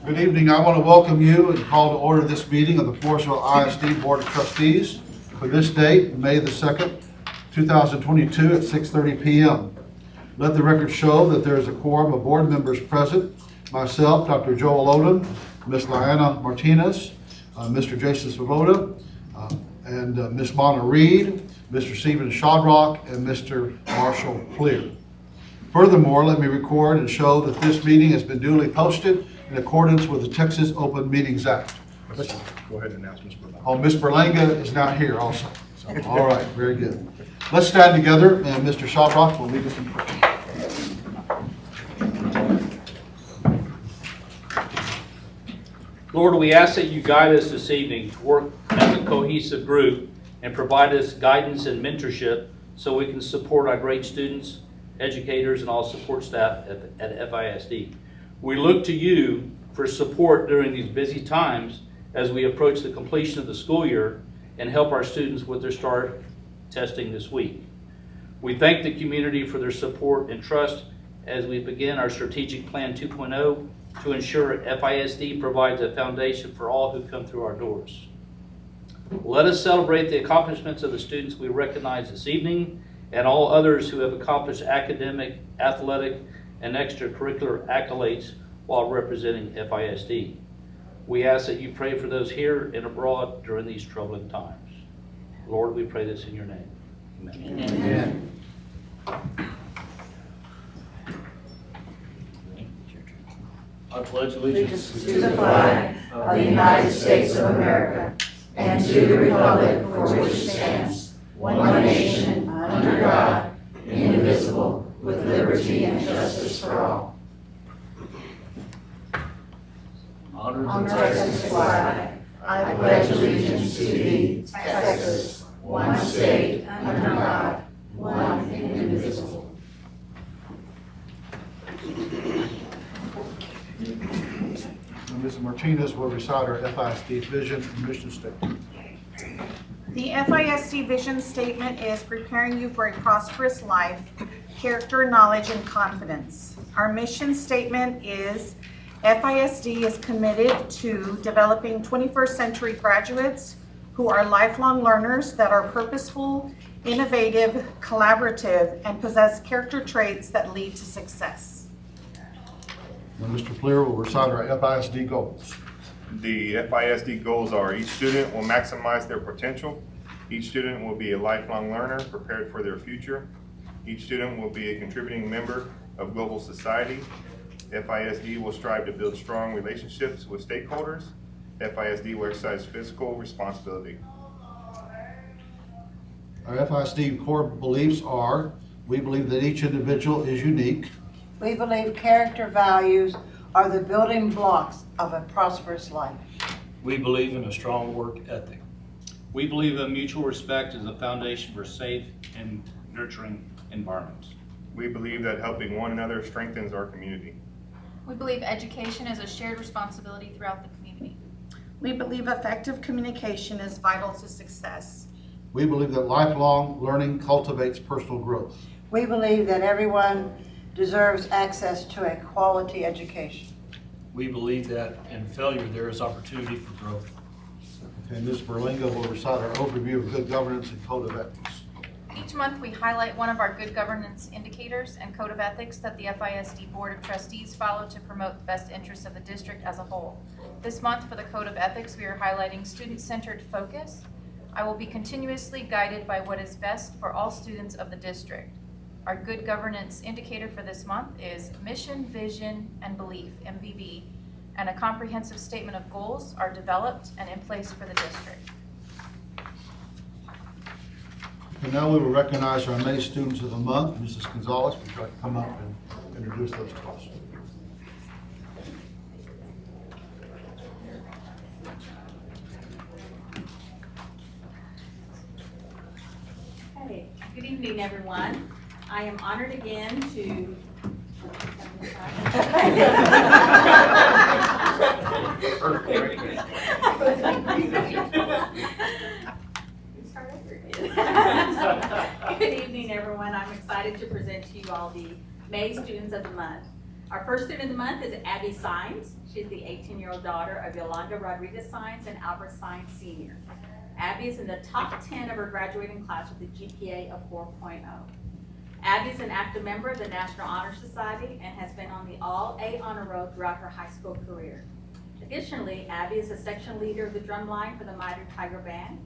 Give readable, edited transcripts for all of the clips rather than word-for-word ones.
Good evening. I want to welcome you and call to order this meeting of the Forestville FISD Board of Trustees for this date, May the 2nd, 2022 at 6:30 p.m. Let the record show that there is a quorum of board members present. Myself, Dr. Joel Odom, Ms. Lyanna Martinez, Mr. Jason Svoboda, and Ms. Mona Reed, Mr. Stephen Shadrach, and Mr. Marshall Clear. Furthermore, let me record and show that this meeting has been duly posted in accordance with the Texas Open Meetings Act. Go ahead and announce Ms. Berlanga. Oh, Ms. Berlanga is now here also. So, all right, very good. Let's stand together, and Mr. Shadrach will lead us in prayer. Lord, we ask that you guide us this evening to work as a cohesive group and provide us guidance and mentorship so we can support our great students, educators, and all support staff at FISD. We look to you for support during these busy times as we approach the completion of the school year and help our students with their START testing this week. We thank the community for their support and trust as we begin our Strategic Plan 2.0 to ensure FISD provides a foundation for all who come through our doors. Let us celebrate the accomplishments of the students we recognize this evening and all others who have accomplished academic, athletic, and extracurricular accolades while representing FISD. We ask that you pray for those here and abroad during these troubling times. Lord, we pray this in your name. Amen. Amen. I pledge allegiance to the flag of the United States of America and to the republic for which it stands, one nation, under God, indivisible, with liberty and justice for all. On Texas flag, I pledge allegiance to thee, Texas, one state, under God, one indivisible. Ms. Martinez will recite our FISD vision and mission statement. The FISD vision statement is preparing you for a prosperous life, character, knowledge, and confidence. Our mission statement is FISD is committed to developing 21st century graduates who are lifelong learners that are purposeful, innovative, collaborative, and possess character traits that lead to success. Now, Mr. Clear will recite our FISD goals. The FISD goals are: each student will maximize their potential. Each student will be a lifelong learner prepared for their future. Each student will be a contributing member of global society. FISD will strive to build strong relationships with stakeholders. FISD will exercise fiscal responsibility. Our FISD core beliefs are: we believe that each individual is unique. We believe character values are the building blocks of a prosperous life. we believe in a strong work ethic. We believe that mutual respect is a foundation for safe and nurturing environments. We believe that helping one another strengthens our community. We believe education is a shared responsibility throughout the community. We believe effective communication is vital to success. We believe that lifelong learning cultivates personal growth. We believe that everyone deserves access to a quality education. We believe that in failure there is opportunity for growth. And Ms. Berlinga will recite our overview of good governance and code of ethics. Each month we highlight one of our good governance indicators and code of ethics that the FISD Board of Trustees follow to promote the best interests of the district as a whole. This month for the code of ethics we are highlighting student-centered focus. I will be continuously guided by what is best for all students of the district. Our good governance indicator for this month is mission, vision, and belief, MVB, and a comprehensive statement of goals are developed and in place for the district. And now we will recognize our May Students of the Month. Mrs. Gonzalez, would you like to come up and introduce those to us? Hey, good evening, everyone. I am honored again to Good evening, everyone. I'm excited to present to you all the May Students of the Month. Our first student of the month is Abby Sines. She's the 18-year-old daughter of Yolanda Rodriguez Sines and Albert Sines Sr. Abby is in the top 10 of her graduating class with a GPA of 4.0. Abby is an active member of the National Honor Society and has been on the All-A Honor Roll throughout her high school career. Additionally, Abby is a section leader of the drum line for the Mighty Tiger Band.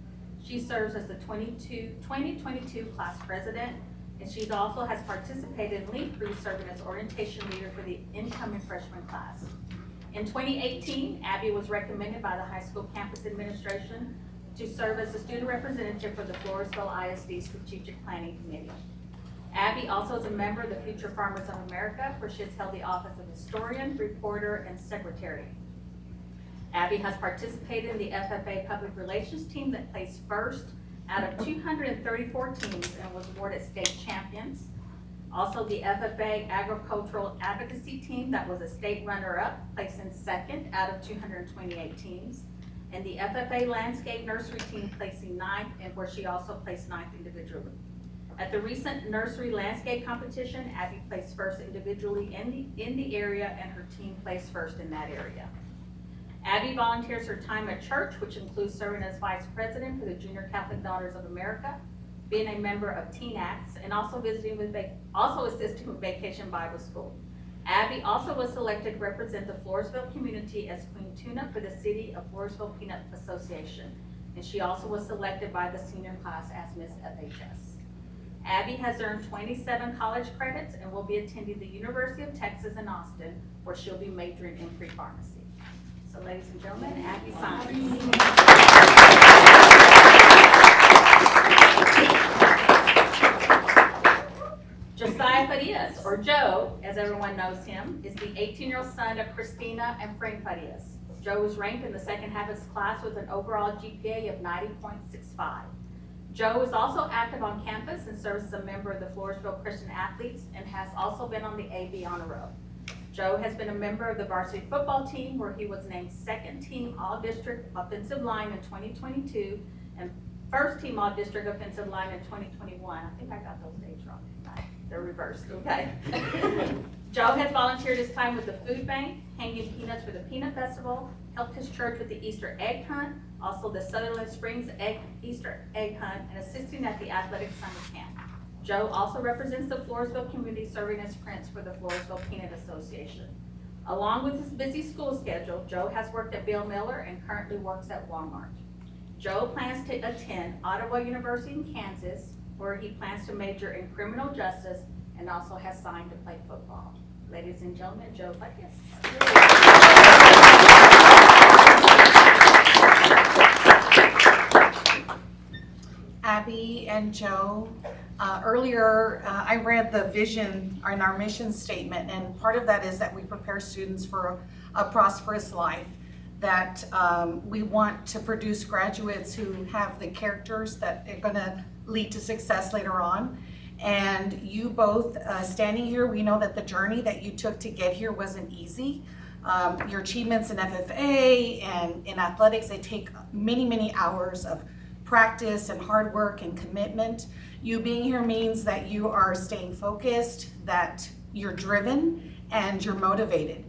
She serves as the 2022 class president, and she also has participated in lead crew serving as orientation leader for the incoming freshman class. In 2018, Abby was recommended by the high school campus administration to serve as the student representative for the Floresville ISD Strategic Planning Committee. Abby also is a member of the Future Farmers of America, where she has held the office of historian, reporter, and secretary. Abby has participated in the FFA Public Relations team that placed first out of 234 teams and was awarded state champions. Also, the FFA Agricultural Advocacy team that was a state runner-up, placed in second out of 228 teams. And the FFA Landscape Nursery team placing ninth, and where she also placed ninth individually. At the recent nursery landscape competition, Abby placed first individually in the area, and her team placed first in that area. Abby volunteers her time at church, which includes serving as vice president for the Junior Catholic Daughters of America, being a member of Teen Acts, and also assisting with Vacation Bible School. Abby also was selected to represent the Floresville community as Queen Tuna for the City of Floresville Peanut Association, and she also was selected by the senior class as Miss FHS. Abby has earned 27 college credits and will be attending the University of Texas in Austin, where she'll be majoring in pre-pharmacy. So ladies and gentlemen, Abby Sines. Josiah Farias, or Joe, as everyone knows him, is the 18-year-old son of Christina and Frank Farias. Joe was ranked in the second half of his class with an overall GPA of 90.65. Joe is also active on campus and serves as a member of the Floresville Christian Athletes and has also been on the AB Honor Roll. Joe has been a member of the varsity football team, where he was named second team All-District Offensive Line in 2022 and first team All-District Offensive Line in 2021. I think I got those dates wrong, didn't I? They're reversed, okay? Joe has volunteered his time with the food bank, hanging peanuts for the Peanut Festival, helped his church with the Easter egg hunt, also the Sutherland Springs Easter egg hunt, and assisting at the athletic summer camp. Joe also represents the Floresville community, serving as Prince for the Floresville Peanut Association. Along with his busy school schedule, Joe has worked at Bill Miller and currently works at Walmart. Joe plans to attend Ottawa University in Kansas, where he plans to major in criminal justice and also has signed to play football. Ladies and gentlemen, Joe Farias. Abby and Joe, earlier I read the vision in our mission statement, and part of that is that we prepare students for a prosperous life, that we want to produce graduates who have the characters that are going to lead to success later on. And you both standing here, we know that the journey that you took to get here wasn't easy. Your achievements in FFA and in athletics, they take many, many hours of practice and hard work and commitment. You being here means that you are staying focused, that you're driven, and you're motivated.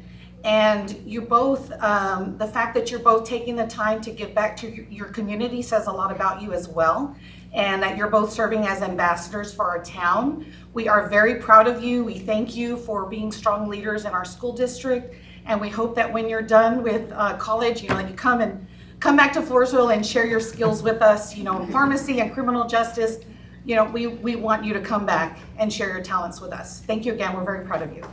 And you both, the fact that you're both taking the time to give back to your community says a lot about you as well, and that you're both serving as ambassadors for our town. We are very proud of you. We thank you for being strong leaders in our school district, and we hope that when you're done with college, that you come back to Floresville and share your skills with us, in pharmacy and criminal justice. We want you to come back and share your talents with us. Thank you again. We're very proud of you.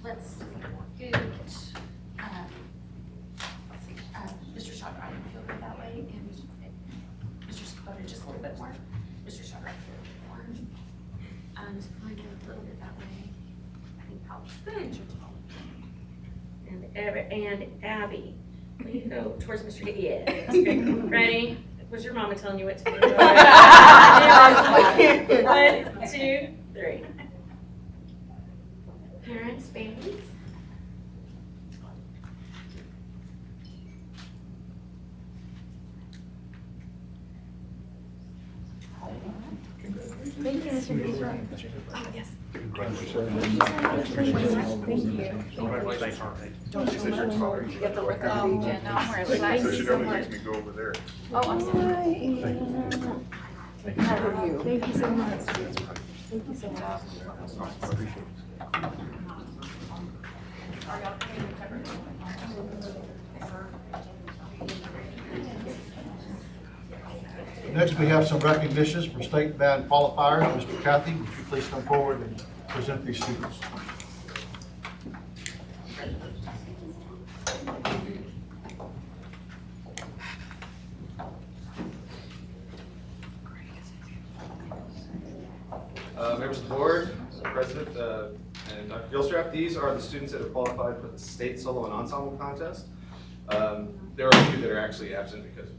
Let's get, Mr. Shotron, feel good that way, and Mr. Scott, just a little bit more. Mr. Shotron, a little bit more. Just point it a little bit that way. I think helps. Good. And Abby, will you go towards Mr. Yes. Okay. Ready? Was your mama telling you what to do? 1, 2, 3. families. Thank you, Mr. Beaver. Oh, yes. Yeah, no, I'm wearing slacks. So she never makes me go over there. Oh, I'm sorry. Thank you so much. Thank you so much. Next, we have some recognitions for state band qualifiers. Mr. Kathy, would you please come forward and present these students? Members of the board, President, and Dr. Gilstrap, these are the students that have qualified for the state solo and ensemble contest. There are a few that are actually absent because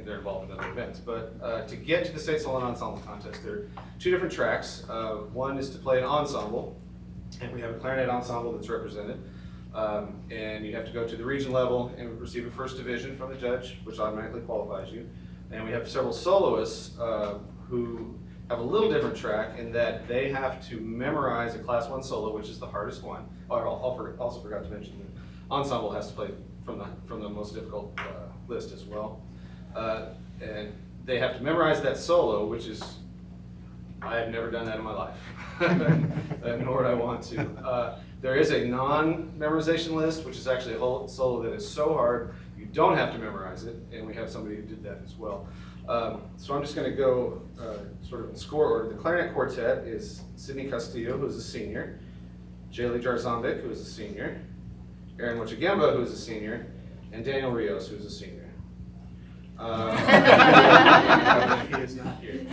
they're involved in other events. But to get to the state solo and ensemble contest, there are two different tracks. One is to play an ensemble, and we have a clarinet ensemble that's represented. And you have to go to the region level and receive a first division from the judge, which automatically qualifies you. And we have several soloists who have a little different track in that they have to memorize a class 1 solo, which is the hardest one. Oh, I also forgot to mention that ensemble has to play from the most difficult list as well. And they have to memorize that solo, which is, I have never done that in my life, nor would I want to. There is a non-memorization list, which is actually a whole solo that is so hard, you don't have to memorize it, and we have somebody who did that as well. So I'm just going to go sort of in score order. The clarinet quartet is Sydney Castillo, who is a senior, Jaylee Jarzambik, who is a senior, Aaron Wachagemba, who is a senior, and Daniel Rios, who is a senior. He is not here.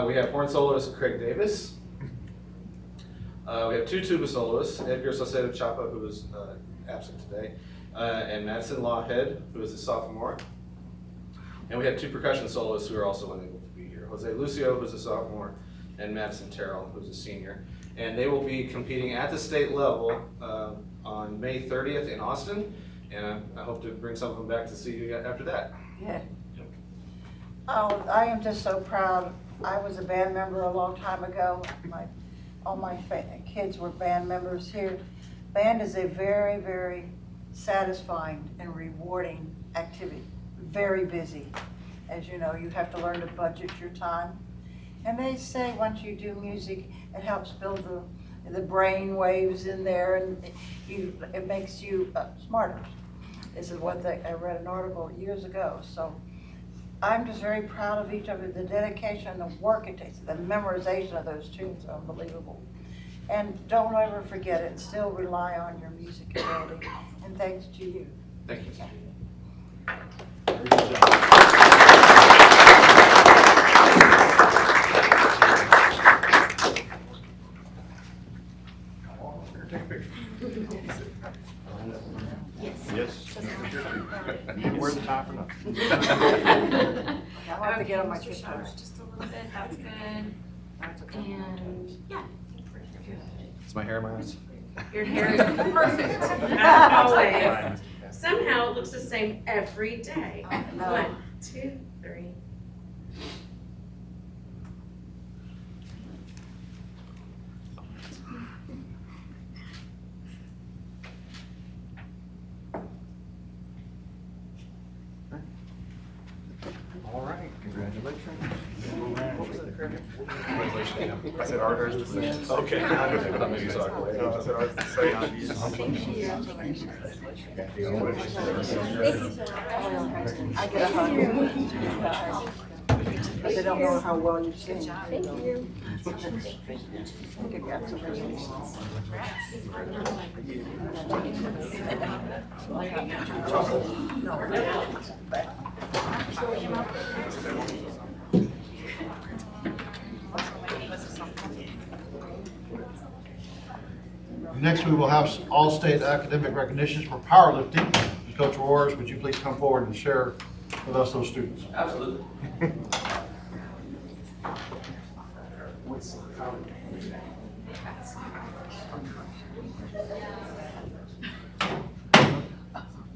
We have horn soloist Craig Davis. We have two tuba soloists, Edgar Saucedo Chapa, who is absent today, and Madison Lawhead, who is a sophomore. And we have two percussion soloists who are also unable to be here. Jose Lucio, who's a sophomore, and Madison Terrell, who's a senior. And they will be competing at the state level on May 30th in Austin, and I hope to bring some of them back to see you after that. Yeah. Oh, I am just so proud. I was a band member a long time ago. All my kids were band members here. Band is a very, very satisfying and rewarding activity. Very busy. As you know, you have to learn to budget your time. And they say once you do music, it helps build the brain waves in there, and it makes you smarter. This is what I read an article years ago. So I'm just very proud of each of you. The dedication and the work it takes, the memorization of those tunes are unbelievable. And don't ever forget it. Still rely on your music ability. And thanks to you. Thank you. Yes. Where's the time for nothing? I'll have to get on my Mr. Shaw, tiptoes. just a little bit, that's good. That's okay. And, yeah. Is my hair in my eyes? Your hair is perfect, as always. Somehow it looks the same every day. No. 1, 2, 3. All right, congratulations. What was that, Craig? I said ours is the same. Okay. I maybe saw it away. No, I said ours is the I get a hug. But they don't know how well you sing. Thank you. Next, we will have all-state academic recognitions for powerlifting. Coach Roars, would you please come forward and share with us those students? Absolutely.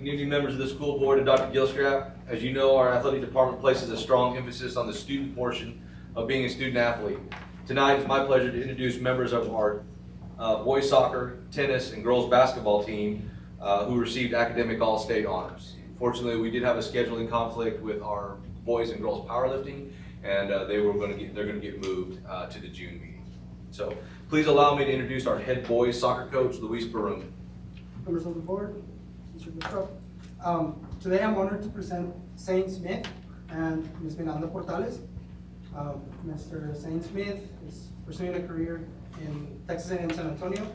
good evening, members of the school board and Dr. Gilstrap. As you know, our athletic department places a strong emphasis on the student portion of being a student athlete. Tonight, it's my pleasure to introduce members of our boys soccer, tennis, and girls basketball team who received academic all-state honors. Fortunately, we did have a scheduling conflict with our boys and girls powerlifting, and they're going to get moved to the June meeting. So please allow me to introduce our head boys soccer coach, Luis Barone. Members of the board, Mr. Bishop. Today I'm honored to present Saint Smith and Ms. Miranda Portales. Mr. Saint Smith is pursuing a career in Texas A&M San Antonio.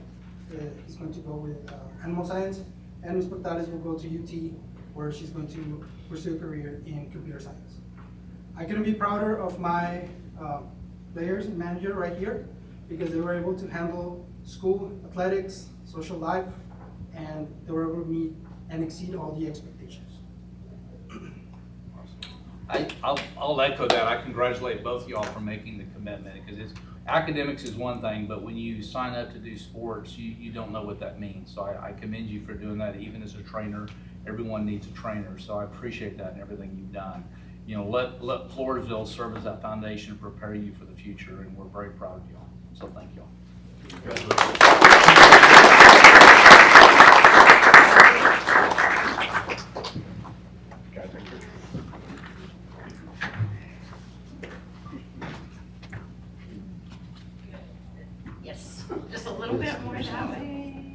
He's going to go with animal science, and Ms. Portales will go to UT, where she's going to pursue a career in computer science. I couldn't be prouder of my players and manager right here, because they were able to handle school, athletics, social life, and they were able to meet and exceed all the expectations. I'll echo that. I congratulate both of y'all for making the commitment, because academics is one thing, but when you sign up to do sports, you don't know what that means. So I commend you for doing that. Even as a trainer, everyone needs a trainer. So I appreciate that and everything you've done. You know, let Floresville serve as that foundation to prepare you for the future, and we're very proud of y'all. So thank y'all. Yes, just a little bit more that way.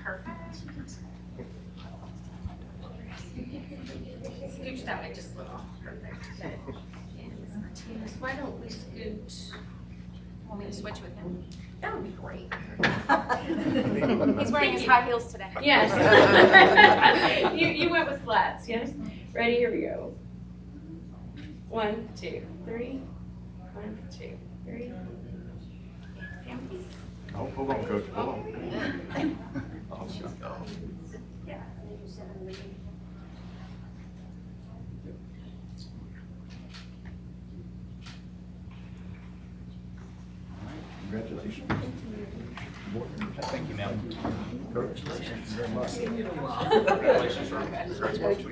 Perfect. Scooch that way just a little. Perfect. Martinez, why don't we scoot? Want me to switch with him? That would be great. He's wearing his high heels today. Yes. You went with flats, yes? Ready, here we go. 1, 2, 3. 1, 2, 3. Oh, hold on, coach, hold on. Yeah. Congratulations. Thank you, ma'am. Coach. Congratulations, sir. Coach,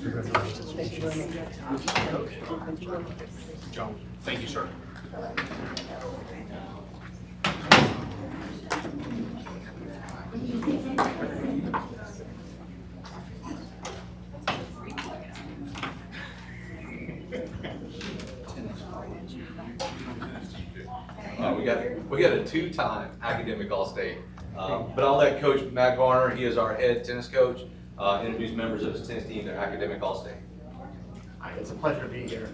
congratulations. John, thank you, sir. We got a two-time academic all-state, but I'll let Coach Matt Garner, he is our head tennis coach, introduce members of his tennis team, their academic all-state. Hi, it's a pleasure to be here.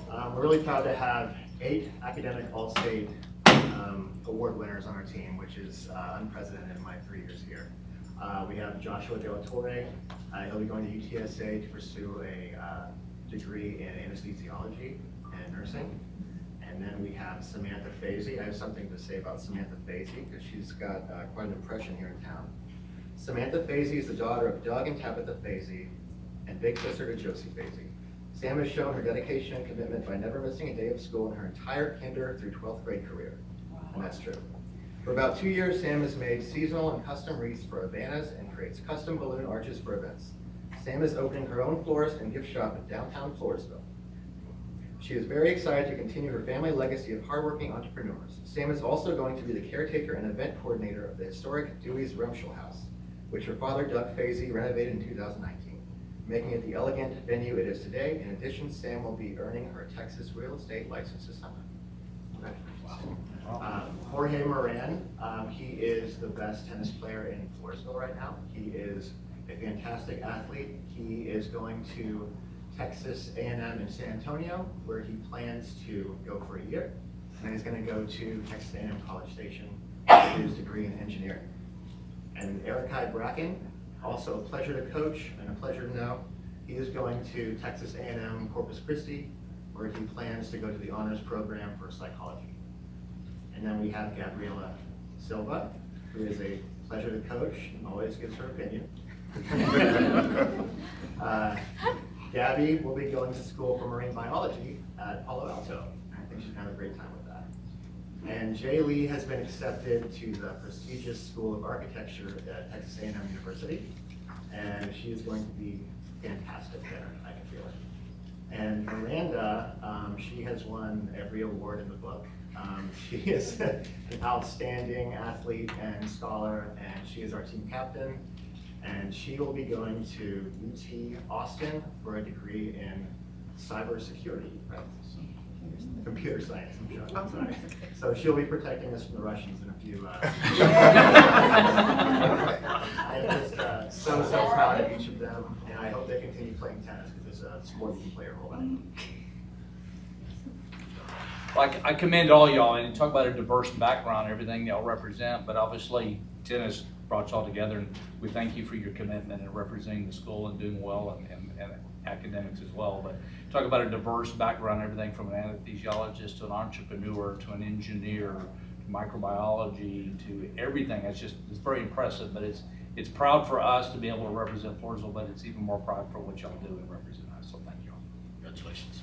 We're really proud to have 8 academic all-state award winners on our team, which is unprecedented in my 3 years here. We have Joshua De La Torre. He'll be going to UTSA to pursue a degree in anesthesiology and nursing. And then we have Samantha Fazy. I have something to say about Samantha Fazy because she's got quite an impression here in town. Samantha Fazy is the daughter of Doug and Tabitha Fazy and big sister to Josie Fazy. Sam has shown her dedication and commitment by never missing a day of school in her entire kinder through 12th grade career. And that's true. For about 2 years, Sam has made seasonal and custom wreaths for Havanas and creates custom balloon arches for events. Sam is opening her own florist and gift shop in downtown Floresville. She is very excited to continue her family legacy of hardworking entrepreneurs. Sam is also going to be the caretaker and event coordinator of the historic Dewey's Rumschel House, which her father Doug Fazy renovated in 2019, making it the elegant venue it is today. In addition, Sam will be earning her Texas real estate license this summer. Jorge Moran, he is the best tennis player in Floresville right now. He is a fantastic athlete. He is going to Texas A&M in San Antonio, where he plans to go for a year. And then he's going to go to Texas A&M College Station for his degree in engineering. And Erikai Bracken, also a pleasure to coach and a pleasure to know. He is going to Texas A&M Corpus Christi, where he plans to go to the honors program for psychology. And then we have Gabriela Silva, who is a pleasure to coach and always gives her opinion. Gabby will be going to school for marine biology at Palo Alto. I think she's going to have a great time with that. And Jay Lee has been accepted to the prestigious School of Architecture at Texas A&M University. And she is going to be fantastic there, I can feel it. And Miranda, she has won every award in the book. She is an outstanding athlete and scholar, and she is our team captain. And she will be going to UT Austin for a degree in cybersecurity, right? Computer science, I'm sorry. So she'll be protecting us from the Russians in a few. I'm just so proud of each of them, and I hope they continue playing tennis because it's a sport you can play your whole life. Well, I commend all y'all, and talk about a diverse background, everything y'all represent, but obviously tennis brought y'all together, and we thank you for your commitment in representing the school and doing well and academics as well. But talk about a diverse background, everything from an anesthesiologist to an entrepreneur to an engineer to microbiology to everything. It's very impressive, but it's proud for us to be able to represent Floresville, but it's even more proud for what y'all do and represent us. So thank you all. Congratulations.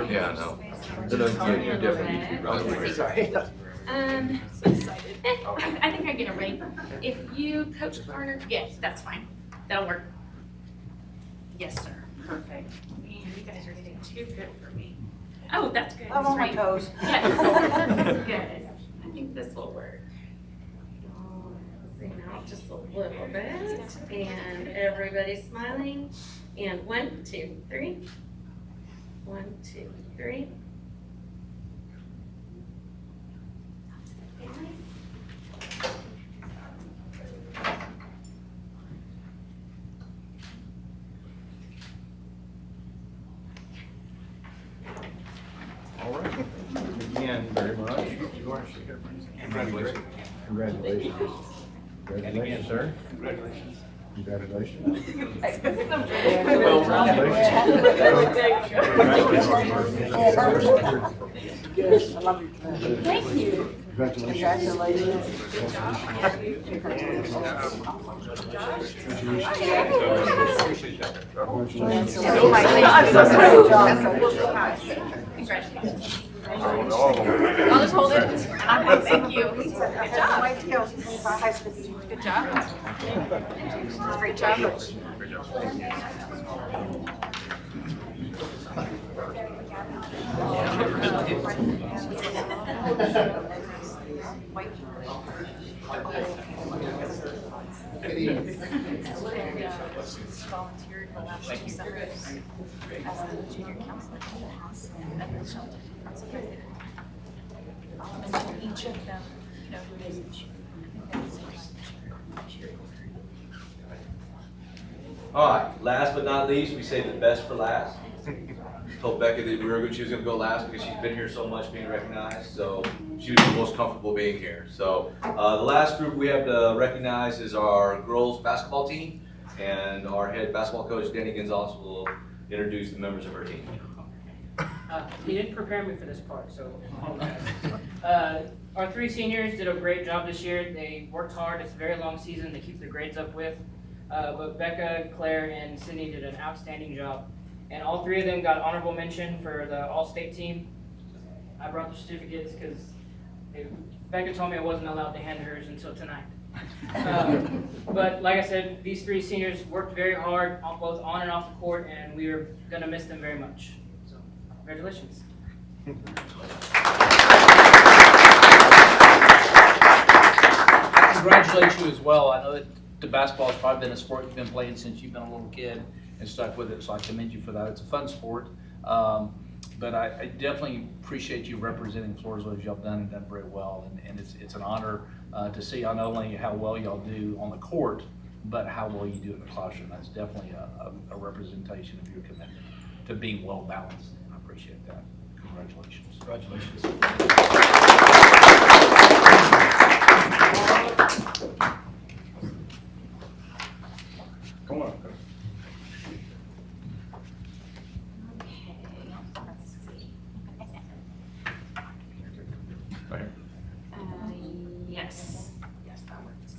Yeah, I know. You're definitely. Sorry. So excited. I think I get a ring. If you, Coach Garner, yes, that's fine. That'll work. Yes, sir. Perfect. Man, you guys are getting too good for me. Oh, that's good. I'm on my Right. toes. Yes, that's good. I think this will work. Zoom out just a little bit, and everybody's smiling. And 1, 2, 3. 1, 2, 3. All right. Again, very much. Congratulations. Congratulations. Congratulations, sir. Congratulations. Congratulations. Thank you. Congratulations. Congratulations. I'll just hold it, and I'm going to thank you. Good job. Good job. Great job. She's volunteered the last 2 summers as a junior counselor at the shelter. I'll mention each of them, you know, who it is. All right, last but not least, we say the best for last. Told Becca that she was gonna go last because she's been here so much being recognized, so she was the most comfortable being here. So the last group we have to recognize is our girls basketball team, and our head basketball coach, Danny Gonzalez, will introduce the members of our team. He didn't prepare me for this part, so our 3 seniors did a great job this year. They worked hard. It's a very long season to keep their grades up with. But Becca, Claire, and Sydney did an outstanding job. And all 3 of them got honorable mention for the all-state team. I brought the certificates because Becca told me I wasn't allowed to hand hers until tonight. But like I said, these 3 seniors worked very hard, both on and off the court, and we are going to miss them very much. So, congratulations. Congratulate you as well. I know that the basketball has probably been a sport you've been playing since you've been a little kid and stuck with it, so I commend you for that. It's a fun sport, but I definitely appreciate you representing Floresville as y'all done very well, and it's an honor to see not only how well y'all do on the court, but how well you do in the classroom. That's definitely a representation of your commitment to being well balanced, and I appreciate that. Congratulations. Congratulations. Come on. Okay, let's see. Right here. Yes, that works.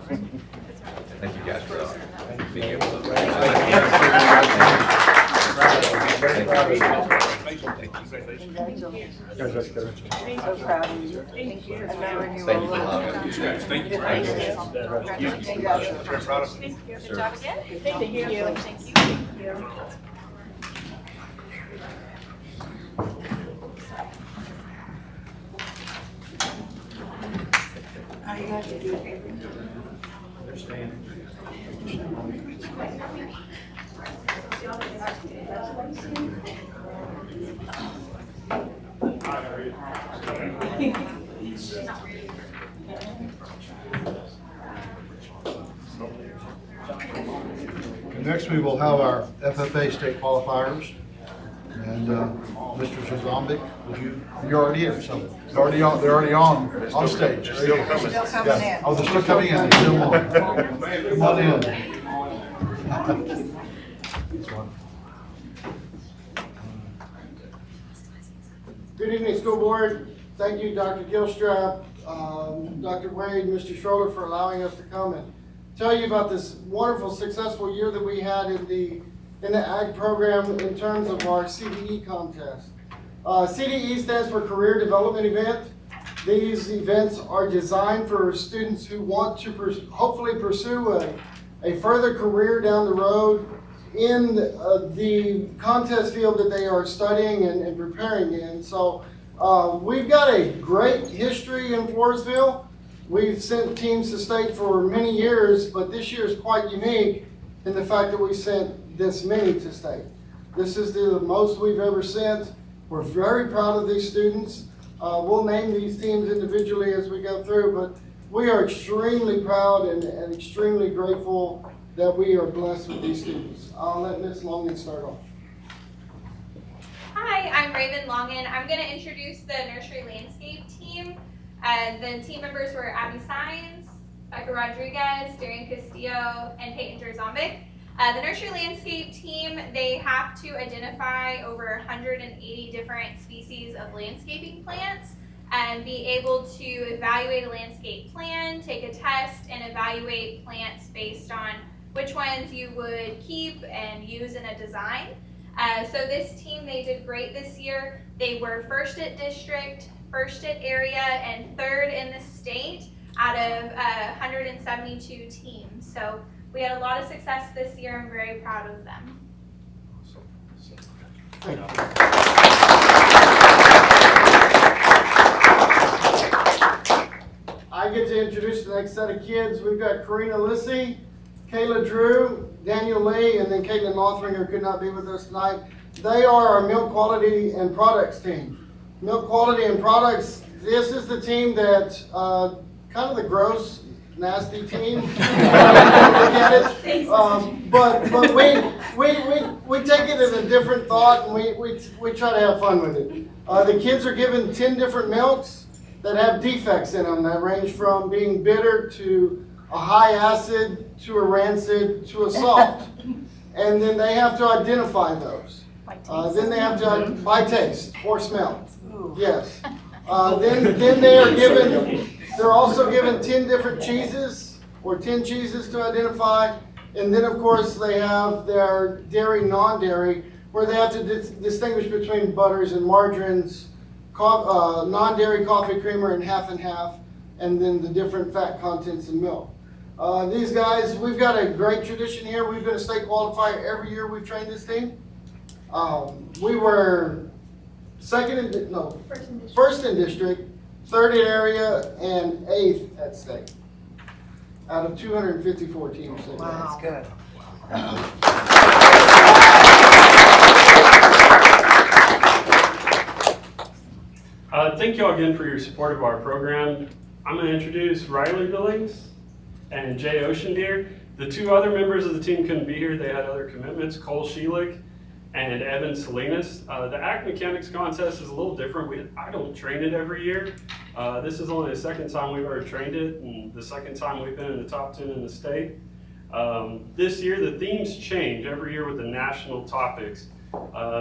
Thank you guys for being able to. So proud of you. Thank you. Thank you for allowing us to do that. Thank you. Good job again. Thank you. Thank you. All you have to do is Next, we will have our FFA state qualifiers. And Mr. Shazambic, you're already here, so they're already on stage. They're still coming. Still coming in. Oh, they're still coming in, they're still on. Come on in. Good evening, school board. Thank you, Dr. Gilstrap, Dr. Wade, Mr. Schroeder for allowing us to come and tell you about this wonderful, successful year that we had in the ag program in terms of our CDE contest. CDE stands for Career Development Event. These events are designed for students who want to hopefully pursue a further career down the road in the contest field that they are studying and preparing in. So we've got a great history in Floresville. We've sent teams to state for many years, but this year is quite unique in the fact that we sent this many to state. This is the most we've ever sent. We're very proud of these students. We'll name these teams individually as we go through, but we are extremely proud and extremely grateful that we are blessed with these students. I'll let Ms. Longan start off. Hi, I'm Raven Longan. I'm going to introduce the nursery landscape team. The team members were Abby Sines, Becca Rodriguez, Darian Castillo, and Peyton Jerzombic. The nursery landscape team, they have to identify over 180 different species of landscaping plants and be able to evaluate a landscape plan, take a test, and evaluate plants based on which ones you would keep and use in a design. So this team, they did great this year. They were first at district, first at area, and third in the state out of 172 teams. So we had a lot of success this year. I'm very proud of them. I get to introduce the next set of kids. We've got Karina Lissy, Kayla Drew, Daniel Lee, and then Caitlin Lothringer could not be with us tonight. They are our milk quality and products team. Milk quality and products, this is the team that, kind of the gross, nasty team. Look at it. But we take it in a different thought, and we try to have fun with it. The kids are given 10 different milks that have defects in them that range from being bitter to a high acid to a rancid to a salt. And then they have to identify those. Then they have to, by taste or smell. Yes. Then they are given, they're also given 10 different cheeses or 10 cheeses to identify. And then of course they have their dairy, non-dairy, where they have to distinguish between butters and margarines, non-dairy coffee creamer and half, and then the different fat contents in milk. These guys, we've got a great tradition here. We've been a state qualifier every year we've trained this team. We were first in district, third in area, and 8th at state. Out of 254 teams. Wow. That's good. Thank you all again for your support of our program. I'm going to introduce Riley Billings and Jay Oceandeer. The two other members of the team couldn't be here. They had other commitments, Cole Sheelick and Evan Salinas. The Act Mechanics contest is a little different. I don't train it every year. This is only the second time we've ever trained it, and the second time we've been in the top 10 in the state. This year, the themes change every year with the national topics.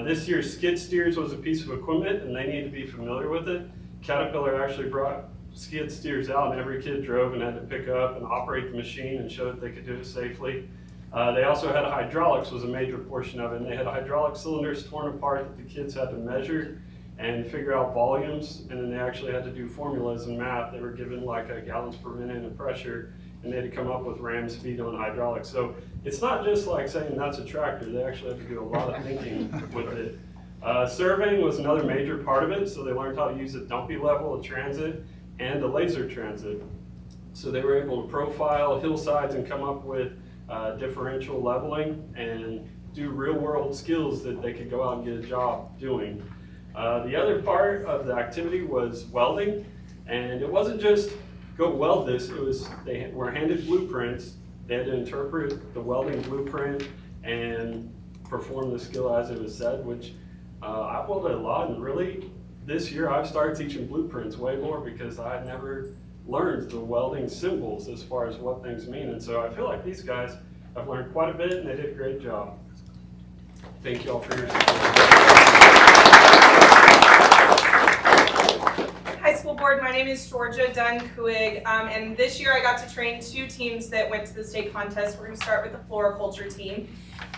This year, skid steers was a piece of equipment, and they need to be familiar with it. Caterpillar actually brought skid steers out, and every kid drove and had to pick up and operate the machine and show that they could do it safely. They also had hydraulics was a major portion of it, and they had hydraulic cylinders torn apart that the kids had to measure and figure out volumes, and then they actually had to do formulas and math. They were given like a gallons per minute and pressure, and they had to come up with ram speed on hydraulics. So it's not just like saying that's a tractor. They actually have to do a lot of thinking with it. Surveying was another major part of it, so they learned how to use a dumpy level of transit and a laser transit. So they were able to profile hillsides and come up with differential leveling and do real world skills that they could go out and get a job doing. The other part of the activity was welding, and it wasn't just go weld this, it was they were handed blueprints. They had to interpret the welding blueprint and perform the skill as it was said, which I've welded a lot, and really this year I've started teaching blueprints way more because I had never learned the welding symbols as far as what things mean. And so I feel like these guys have learned quite a bit, and they did a great job. Thank you all for your support. High School Board, my name is Georgia Dunn-Kuig, and this year I got to train 2 teams that went to the state contest. We're going to start with the floriculture team.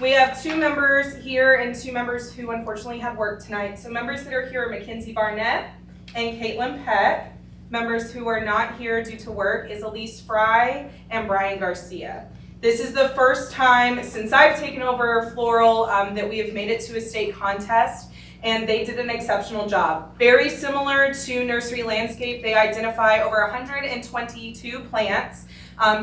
We have 2 members here and 2 members who unfortunately had work tonight. So members that are here are Mackenzie Barnett and Caitlin Peck. Members who are not here due to work is Elise Fry and Brian Garcia. This is the first time since I've taken over Floral that we have made it to a state contest, and they did an exceptional job. Very similar to Nursery Landscape, they identify over 122 plants,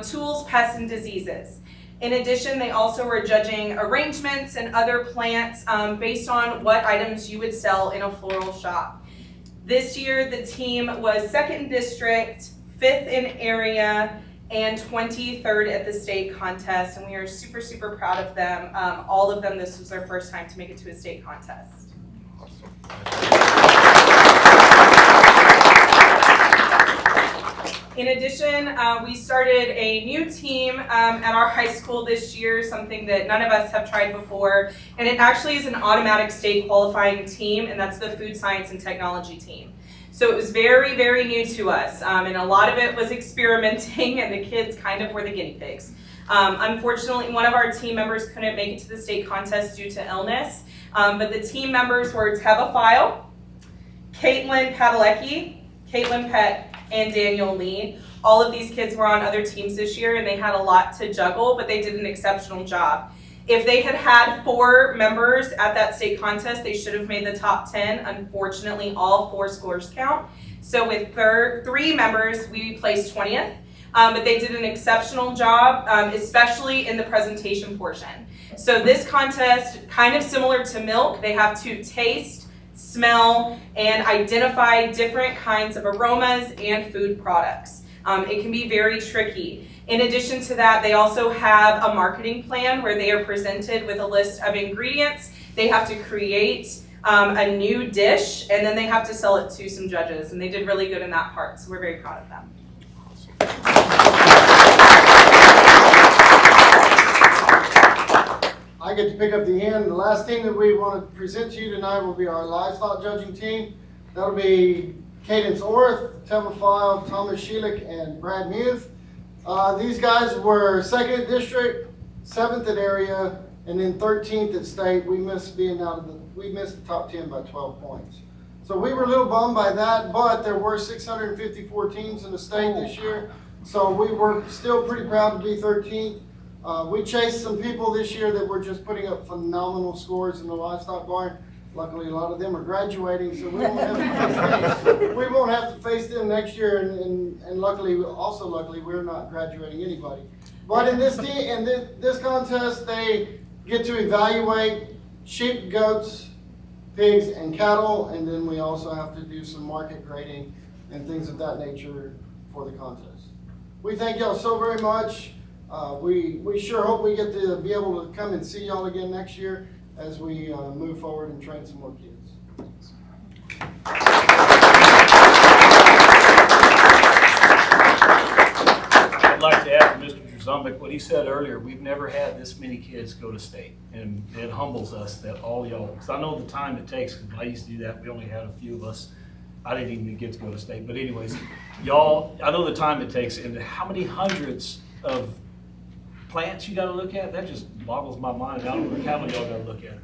tools, pests, and diseases. In addition, they also were judging arrangements and other plants based on what items you would sell in a floral shop. This year, the team was 2nd in district, 5th in area, and 23rd at the state contest, and we are super, super proud of them. All of them, this was their first time to make it to a state contest. In addition, we started a new team at our high school this year, something that none of us have tried before, and it actually is an automatic state qualifying team, and that's the Food Science and Technology team. So it was very, very new to us, and a lot of it was experimenting, and the kids kind of were the guinea pigs. Unfortunately, one of our team members couldn't make it to the state contest due to illness, but the team members were Teva File, Caitlin Padalecki, Caitlin Peck, and Daniel Lee. All of these kids were on other teams this year, and they had a lot to juggle, but they did an exceptional job. If they had had 4 members at that state contest, they should have made the top 10. Unfortunately, all 4 scores count. So with 3 members, we placed 20th, but they did an exceptional job, especially in the presentation portion. So this contest, kind of similar to milk, they have to taste, smell, and identify different kinds of aromas and food products. It can be very tricky. In addition to that, they also have a marketing plan where they are presented with a list of ingredients. They have to create a new dish, and then they have to sell it to some judges, and they did really good in that part, so we're very proud of them. I get to pick up the end. The last team that we want to present to you tonight will be our livestock judging team. That'll be Cadence Orth, Teva File, Thomas Sheelick, and Brad Muth. These guys were 2nd at district, 7th at area, and then 13th at state. We missed the top 10 by 12 points. So we were a little bummed by that, but there were 654 teams in the state this year. So we were still pretty proud to be 13th. We chased some people this year that were just putting up phenomenal scores in the livestock barn. Luckily, a lot of them are graduating, so we won't have to face them next year. And luckily, we're not graduating anybody. But in this this contest, they get to evaluate sheep, goats, pigs, and cattle, and then we also have to do some market grading and things of that nature for the contest. We thank y'all so very much. We sure hope we get to be able to come and see y'all again next year as we move forward and train some more kids. I'd like to add to Mr. Drzumbik what he said earlier. We've never had this many kids go to state, and it humbles us that all y'all, because I know the time it takes, because I used to do that, we only had a few of us, I didn't even get to go to state, but anyways, y'all, I know the time it takes and how many hundreds of plants you gotta look at, that just boggles my mind. I don't know how many y'all gotta look at.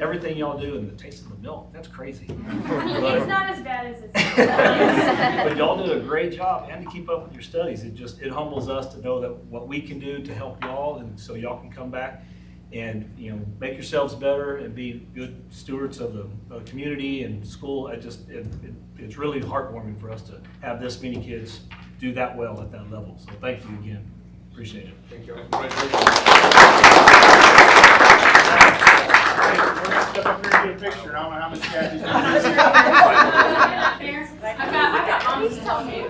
Everything y'all do and the taste of the milk, that's crazy. It's not as bad as it's. But y'all do a great job and to keep up with your studies. It humbles us to know that what we can do to help y'all and so y'all can come back and, you know, make yourselves better and be good stewards of the community and school. It's really heartwarming for us to have this many kids do that well at that level. So thank you again. Appreciate it. Thank you. We're gonna step up here and get a picture. I don't know how much Kathy's I got mom's telling me. I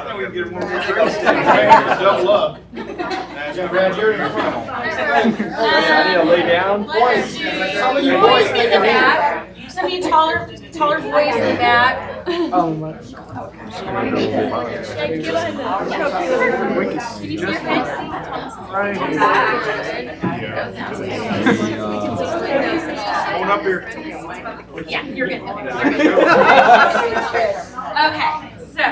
think we can get one more. Double up. Brad, you're in front. I need to lay down. Boys, some of you boys in the back. Some of you taller boys in the back. Oh, my. Can you see your face? Hold up here. Yeah, you're good. Okay, so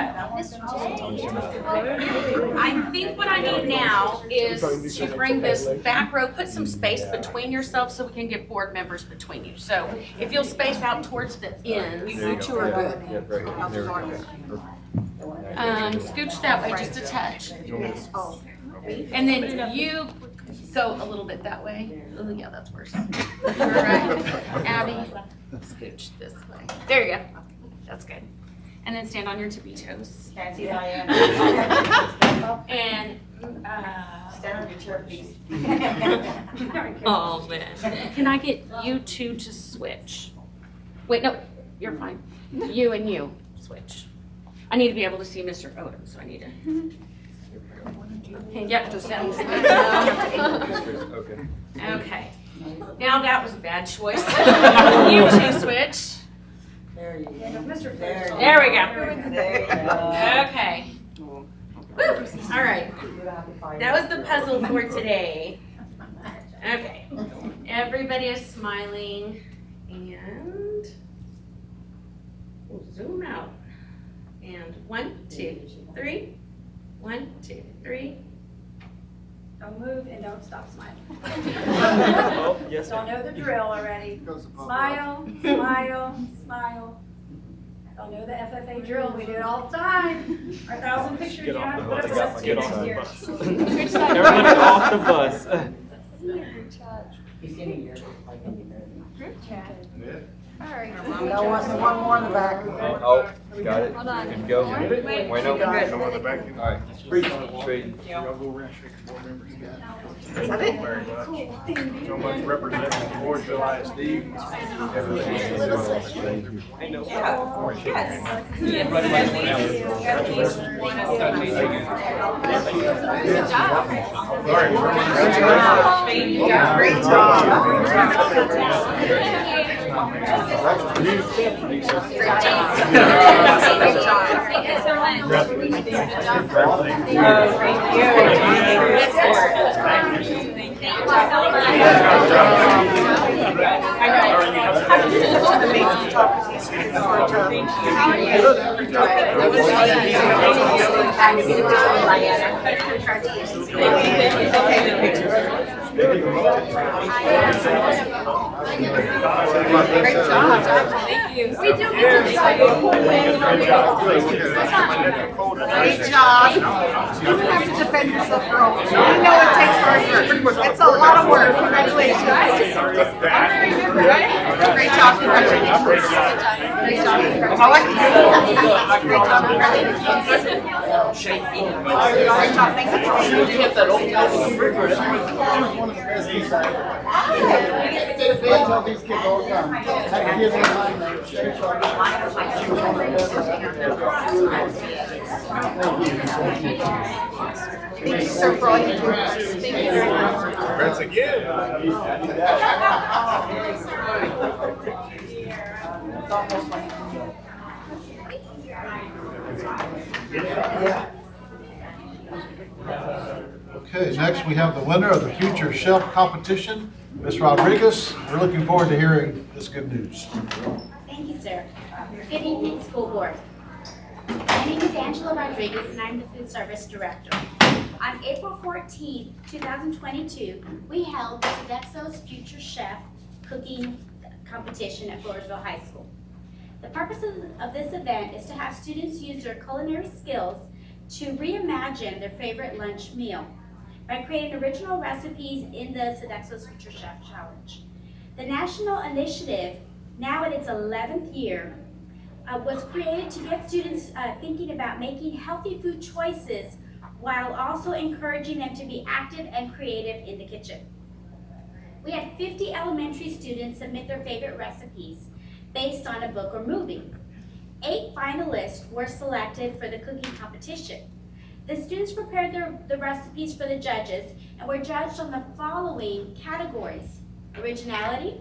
I think what I need now is to bring this back row, put some space between yourselves so we can get board members between you. So if you'll space out towards the end. You two are good. Scooch that way just a touch. And then you go a little bit that way. Oh, yeah, that's worse. You're right. Abby, scooch this way. There you go. That's good. And then stand on your tippy toes. And Stand on your chair, please. oh man, can I get you two to switch? Wait, no, you're fine. You and you switch. I need to be able to see Mr. Odom, so I need to. Yep, just okay. Now that was a bad choice. You two switch. There you go. There we go. There you go. Okay. Woo. All right. That was the puzzle for today. Okay. Everybody is smiling and we'll zoom out. And 1, 2, 3. 1, 2, 3. Don't move and don't stop smiling. Oh, yes, Y'all know the drill already. Goes above Smile, smile, smile. Y'all know the FFA drill. We do it all the time. Our 1,000 pictures. Get off the Put bus. us Get next off the year. bus. Everybody off the bus. He's in here. All right. One more in the back. Oh, got it. Hold on. Good to go. Wait. Wait, no. Good. Come on the back. All right. Straight. Y'all go around, shake the board members. Is that it? Very much. So much representing the board, July, Steve. Good job. Great job. Great job. Thank you. We do get to decide. Great job. You don't have to defend yourself, girl. You know it takes hard work. It's a lot of work. Congratulations. Great job. Congratulations. Great job. I like you. Great job. Congratulations. Great job. Thank you. I tell these kids all the time, have kids in mind, Thank you, sir, for all you do. Thank you very much. Congrats again. Okay, next we have the winner of the Future Chef Competition, Ms. Rodriguez, we're looking forward to hearing this good news. Thank you, sir. Good evening, school board. My name is Angela Rodriguez, and I'm the food service director. On April 14, 2022, we held the Sodexo's Future Chef cooking competition at Floresville High School. The purpose of this event is to have students use their culinary skills to reimagine their favorite lunch meal by creating original recipes in the Sodexo's Future Chef Challenge. The national initiative, now in its 11th year, was created to get students thinking about making healthy food choices while also encouraging them to be active and creative in the kitchen. We had 50 elementary students submit their favorite recipes based on a book or movie. 8 finalists were selected for the cooking competition. The students prepared the recipes for the judges and were judged on the following categories: originality,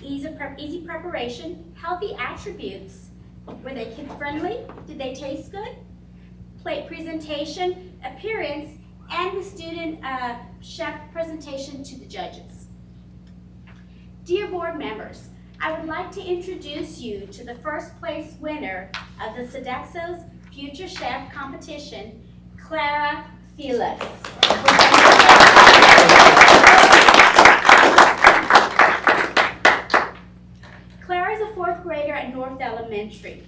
easy preparation, healthy attributes, were they kid-friendly, did they taste good, plate presentation, appearance, and the student chef presentation to the judges. Dear board members, I would like to introduce you to the first place winner of the Sodexo's Future Chef competition, Clara Felix. Clara is a 4th grader at North Elementary.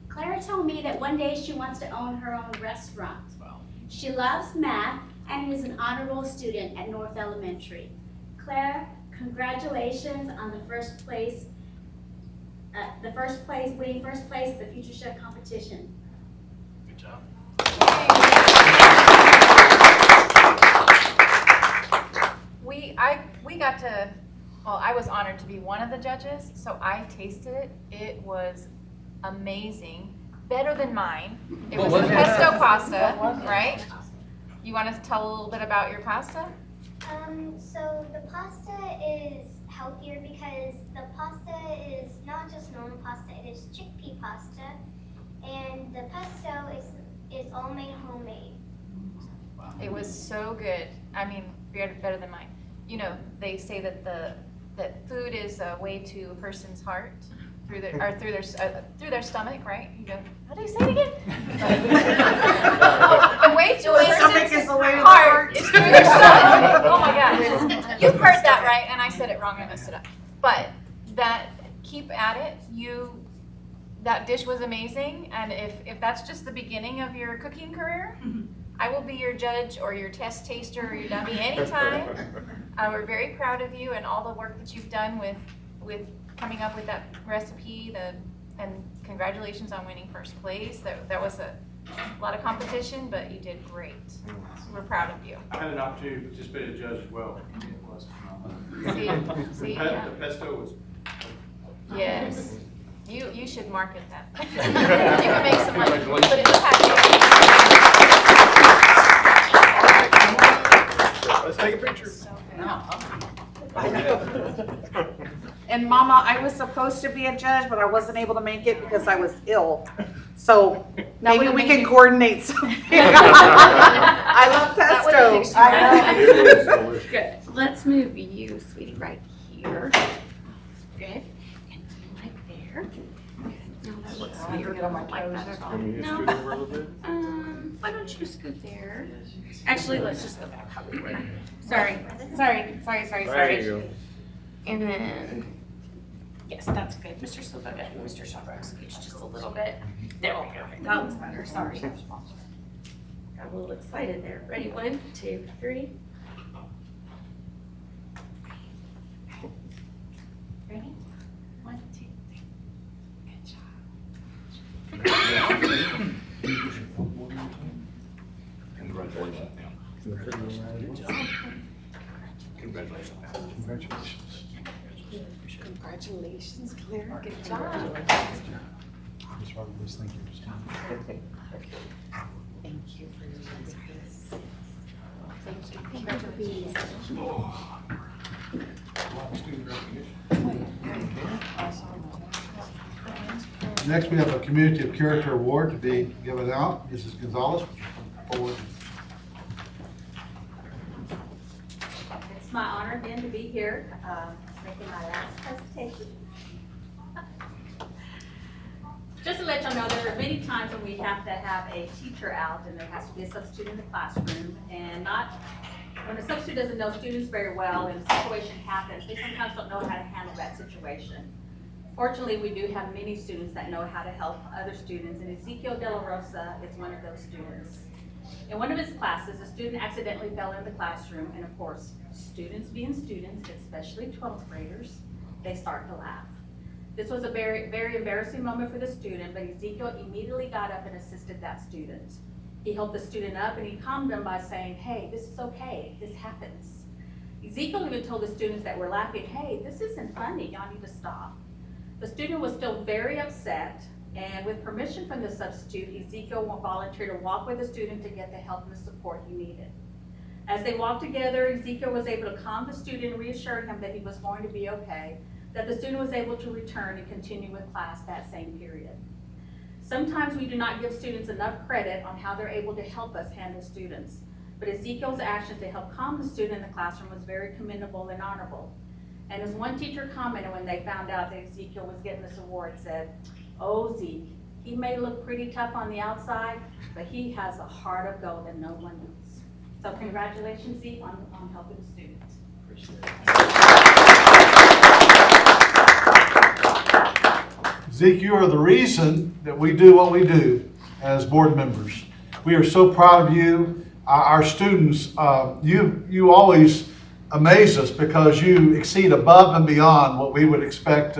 Clara told me that one day she wants to own her own restaurant. She loves math and is an honorable student at North Elementary. Clara, congratulations on the winning first place at the Future Chef competition. Good job. We got to, well, I was honored to be one of the judges, so I tasted it. It was amazing, better than mine. It was a pesto pasta, right? You want to tell a little bit about your pasta? So the pasta is healthier because the pasta is not just normal pasta, it is chickpea pasta, and the pesto is all made homemade. It was so good. I mean, better than mine. You know, they say that that food is a way to a person's heart through their stomach, right? You go, how do you say it again? The way to a person's heart is through their stomach. Oh my gosh, you've heard that right, and I said it wrong. I messed it up. But keep at it. That dish was amazing, and if that's just the beginning of your cooking career, I will be your judge or your test taster or your dummy anytime. We're very proud of you and all the work that you've done with coming up with that recipe. And congratulations on winning first place. That was a lot of competition, but you did great. We're proud of you. I had an opportunity to participate as a judge as well. It was phenomenal. See, The pesto was. yes. You should market that. You can make some money. Put it in the package. Let's take a picture. And Mama, I was supposed to be a judge, but I wasn't able to make it because I was ill. So maybe we can coordinate something. I love pesto. Good. Let's move you, sweetie, right here. Good. And right there. No, that looks weird. I don't like that at all. Can we No. scoot over a little bit? Why don't you scoot there? Actually, let's just go back how we were. Sorry. There you go. And then, yes, that's good. Mr. Silva and Mr. Shawrock scooch just a little bit. There we go. That looks better. Sorry. Got a little excited there. Ready? 1, 2, 3. Ready? 1, 2, 3. Good job. Congratulations. Congratulations. Congratulations, Claire. Good job. Ms. Rodriguez, thank you. Thank you for your service. Thank you. Thank you for being here. Next, we have a Community of Character Award to be given out. Mrs. Gonzalez, come forward. It's my honor then again to be here, making my last presentation. Just to let y'all know, there are many times when we have to have a teacher out and there has to be a substitute in the classroom, and when a substitute doesn't know students very well and a situation happens, they sometimes don't know how to handle that situation. Fortunately, we do have many students that know how to help other students, and Ezekiel De La Rosa is one of those students. In one of his classes, a student accidentally fell in the classroom, and of course, students being students, especially 12th graders, they start to laugh. This was a very, very embarrassing moment for the student, but Ezekiel immediately got up and assisted that student. He helped the student up and he calmed them by saying, hey, this is okay, this happens. Ezekiel even told the students that were laughing, hey, this isn't funny, y'all need to stop. The student was still very upset, and with permission from the substitute, Ezekiel volunteered to walk with the student to get the help and the support he needed. As they walked together, Ezekiel was able to calm the student and reassure him that he was going to be okay, that the student was able to return and continue with class that same period. Sometimes we do not give students enough credit on how they're able to help us handle students, but Ezekiel's actions to help calm the student in the classroom was very commendable and honorable. And as one teacher commented when they found out that Ezekiel was getting this award, said, oh, Zeke, he may look pretty tough on the outside, but he has a heart of gold that no one knows. So congratulations, Zeke, on helping the students. Appreciate it. Zeke, you are the reason that we do what we do as board members. We are so proud of you. Our students, you always amaze us because you exceed above and beyond what we would expect.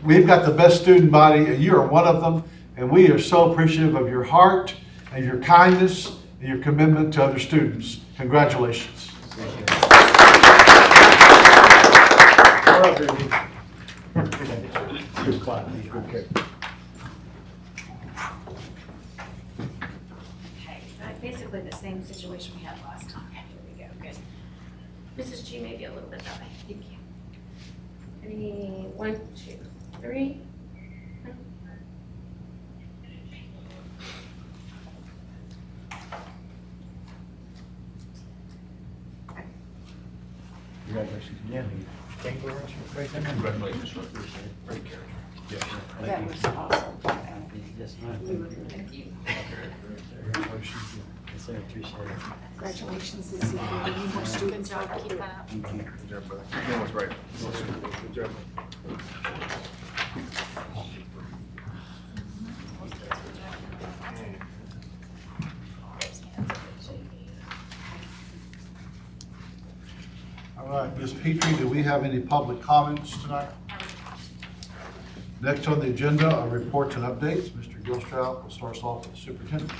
We've got the best student body, and you are one of them, and we are so appreciative of your heart and your kindness and your commitment to other students. Congratulations. Okay, basically the same situation we had last time. Here we go, good. Mrs. G, maybe a little bit that way. Thank you. Ready, 1, 2, 3. Congratulations again. Congratulations, sir. Great character. Yes, sir. That was awesome. Yes, ma'am. Thank you. Yes, sir. Appreciate it. Congratulations, Ezekiel. You need more students. Good job, keep that up. Good job, brother. You're doing what's right. Good job. All right, Ms. Petrie, do we have any public comments tonight? Next on the agenda are reports and updates. Mr. Gilstrap will start us off with the superintendent.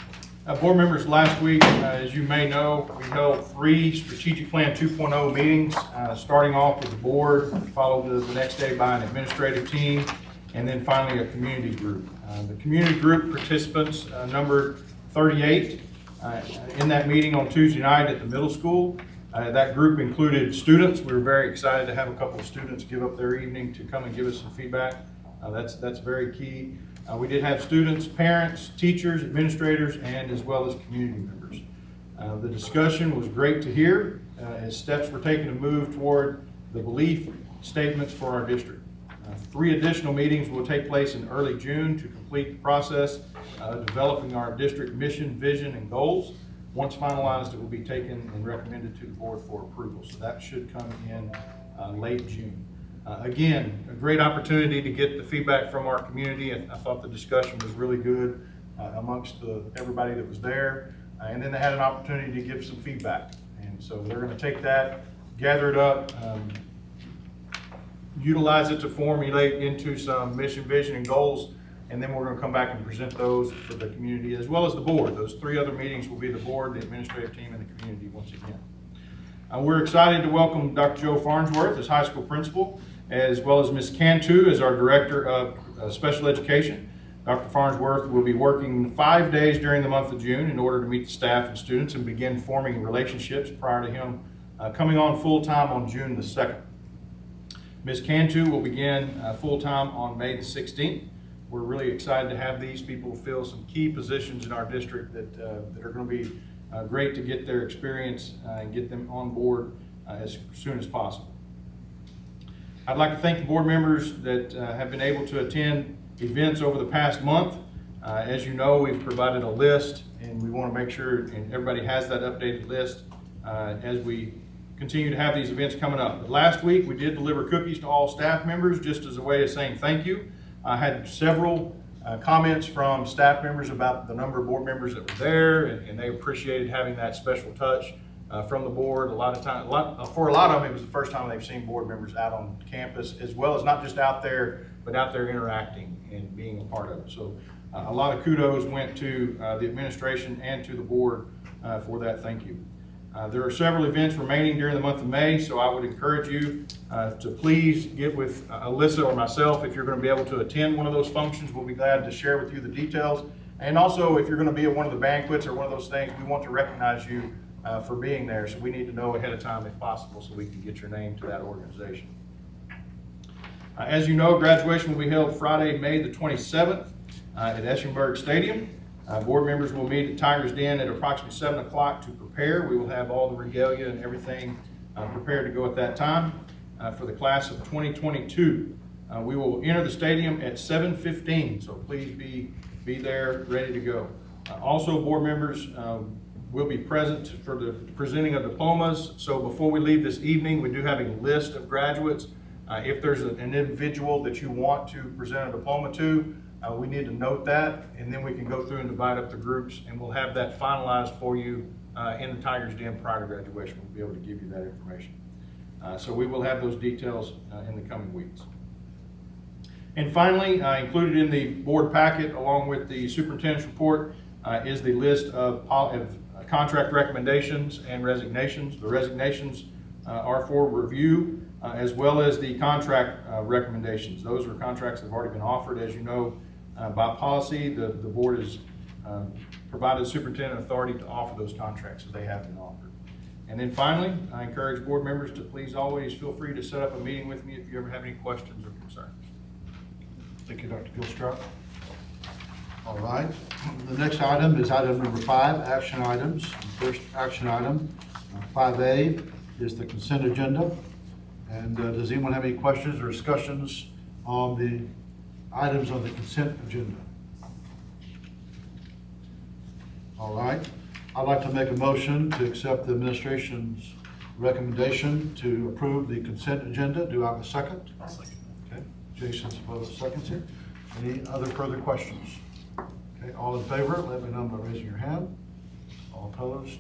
Board members, last week, as you may know, we held 3 Strategic Plan 2.0 meetings, starting off with the board, followed the next day by an administrative team, and then finally a community group. The community group participants numbered 38 in that meeting on Tuesday night at the middle school. That group included students. We were very excited to have a couple of students give up their evening to come and give us some feedback. That's very key. We did have students, parents, teachers, administrators, and as well as community members. The discussion was great to hear as steps were taken to move toward the belief statements for our district. 3 additional meetings will take place in early June to complete the process of developing our district mission, vision, and goals. Once finalized, it will be taken and recommended to the board for approval. So that should come in late June. Again, a great opportunity to get the feedback from our community. I thought the discussion was really good amongst everybody that was there. And then they had an opportunity to give some feedback. And so they're going to take that, gather it up, utilize it to formulate into some mission, vision, and goals. And then we're going to come back and present those for the community as well as the board. Those 3 other meetings will be the board, the administrative team, and the community once again. We're excited to welcome Dr. Joe Farnsworth as high school principal, as well as Ms. Cantu as our director of special education. Dr. Farnsworth will be working 5 days during the month of June in order to meet the staff and students and begin forming relationships prior to him coming on full-time on June the 2nd. Ms. Cantu will begin full-time on May the 16th. We're really excited to have these people fill some key positions in our district that are going to be great to get their experience and get them on board as soon as possible. I'd like to thank the board members that have been able to attend events over the past month. As you know, we've provided a list, and we want to make sure and everybody has that updated list as we continue to have these events coming up. But last week, we did deliver cookies to all staff members just as a way of saying thank you. I had several comments from staff members about the number of board members that were there, and they appreciated having that special touch from the board. For a lot of them, it was the first time they've seen board members out on campus, as well as not just out there, but out there interacting and being a part of it. So a lot of kudos went to the administration and to the board for that thank you. There are several events remaining during the month of May, so I would encourage you to please get with Alyssa or myself if you're going to be able to attend one of those functions. We'll be glad to share with you the details. And also, if you're going to be at one of the banquets or one of those things, we want to recognize you for being there. So we need to know ahead of time if possible so we can get your name to that organization. As you know, graduation will be held Friday, May the 27th at Eschenberg Stadium. Board members will meet at Tiger's Den at approximately 7 o'clock to prepare. We will have all the regalia and everything prepared to go at that time. For the class of 2022, we will enter the stadium at 7:15, so please be there ready to go. Also, board members will be present for the presenting of diplomas. So before we leave this evening, we do have a list of graduates. If there's an individual that you want to present a diploma to, we need to note that, and then we can go through and divide up the groups, and we'll have that finalized for you in the Tiger's Den prior to graduation. We'll be able to give you that information. So we will have those details in the coming weeks. And finally, included in the board packet, along with the superintendent's report, is the list of contract recommendations and resignations. The resignations are for review, as well as the contract recommendations. Those are contracts that have already been offered. As you know, by policy, the board has provided the superintendent authority to offer those contracts, so they have been offered. And then finally, I encourage board members to please always feel free to set up a meeting with me if you ever have any questions or concerns. Thank you, Dr. Gilstrap. All right. The next item is item number 5, action items. The first action item, 5A, is the consent agenda. And does anyone have any questions or discussions on the items on the consent agenda? All right. I'd like to make a motion to accept the administration's recommendation to approve the consent agenda. Do I have a second? I'll second. Okay. Jason's both seconds here. Any other further questions? Okay. All in favor, let me know by raising your hand. All opposed?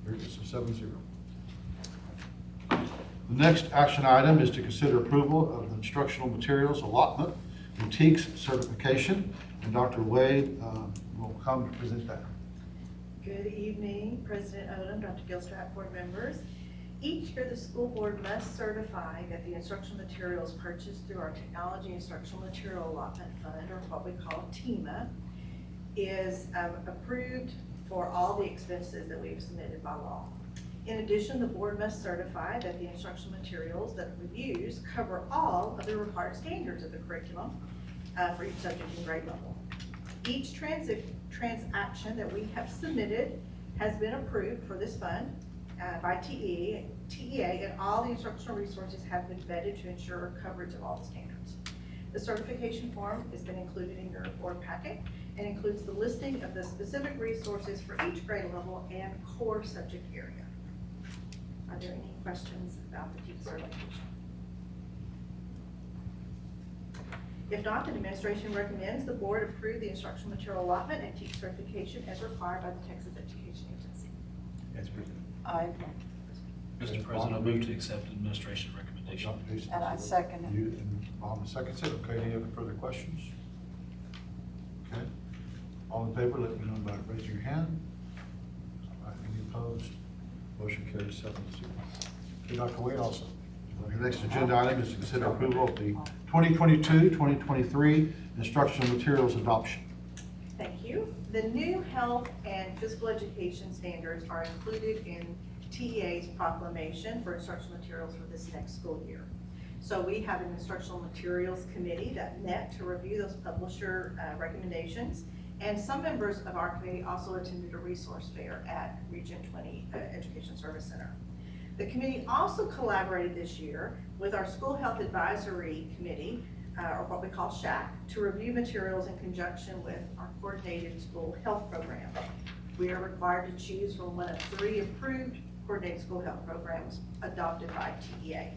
It's a 7-0. The next action item is to consider approval of the instructional materials allotment and TEACS certification, and Dr. Wade will come to present that. Good evening, President Odom, Dr. Gilstrap, board members. Each year, the school board must certify that the instructional materials purchased through our Technology Instructional Material Allotment Fund, or what we call TEMA, is approved for all the expenses that we've submitted by law. In addition, the board must certify that the instructional materials that we use cover all of the required standards of the curriculum for each subject and grade level. Each transaction that we have submitted has been approved for this fund by TEA, and all the instructional resources have been vetted to ensure coverage of all the standards. The certification form has been included in your board packet and includes the listing of the specific resources for each grade level and core subject area. Are there any questions about the TEACS certification? If not, the administration recommends the board approve the instructional material allotment and TEACS certification as required by the Texas Education Agency. As presented. Mr. President, I move to accept the administration recommendation. And I second it. You and Bob seconds it. Okay, any other further questions? Okay. All in favor, let me know by raising your hand. All right, any opposed? Motion carries 7-0. Okay, Dr. Wade also. The next agenda item is to consider approval of the 2022-2023 instructional materials adoption. Thank you. The new health and physical education standards are included in TEA's proclamation for instructional materials for this next school year. So we have an instructional materials committee that met to review those publisher recommendations, and some members of our committee also attended a resource fair at Region 20 Education Service Center. The committee also collaborated this year with our School Health Advisory Committee, or what we call SHAC, to review materials in conjunction with our coordinated school health program. We are required to choose from one of 3 approved coordinated school health programs adopted by TEA.